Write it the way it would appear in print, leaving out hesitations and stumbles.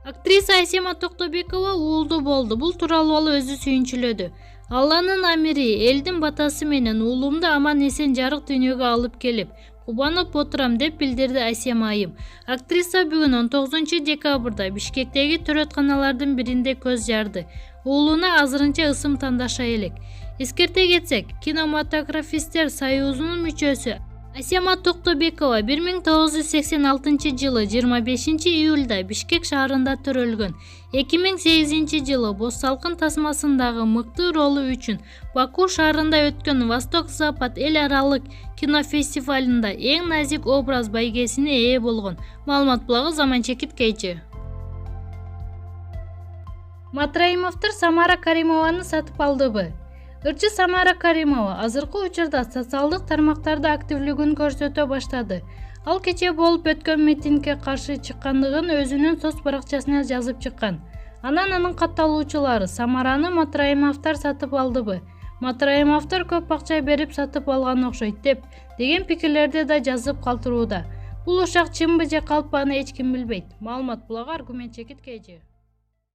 Актриса Айсема Токтобекова уулду болду. Бул тууралуу ал өзү сүйүнчүлөдү. Алланын амири, элдин батасы менен уулумду аман эсен жарык дүйнөгө алып келип, кубанып отурам деп билдирди Айсема айым. Актриса бүгүн 19 декабрда Бишкектеги төрөтканалардын биринде көз жарды. Уулуна азырынча ысым тандаша элек. Эскерте кетсек, кинематографисттер союзунун мүчөсү Айсема Токтобекова 1986 жылы 25 июлда Бишкек шаарында төрөлгөн. 2008 жылы Боз салкын тасмасындагы мыкты ролу үчүн Баку шаарында өткөн Восток-Запад эл аралык кинофестивалында эң назик образ байгесине ээ болгон. Маалымат блогу Заман Чекит KG. Матраимовдор Самара Каримованы сатып алдыбы? Ырчы Самара Каримова азыркы учурда социалдык тармактарда активдүүлүгүн көрсөтө баштады. Ал кече болуп өткөн митингге каршы чыккандыгын өзүнүн соц баракчасына жазып чыккан. Анан анын катталуучулары Самараны Матраимовдор сатып алдыбы? Матраимовдор көп акча берип сатып алган окшойт деген пикирлерди да жазып калтырууда. Бул ушак чынбы же калпаны эч ким билбейт. Маалымат блогу Аргумент Чекит KG.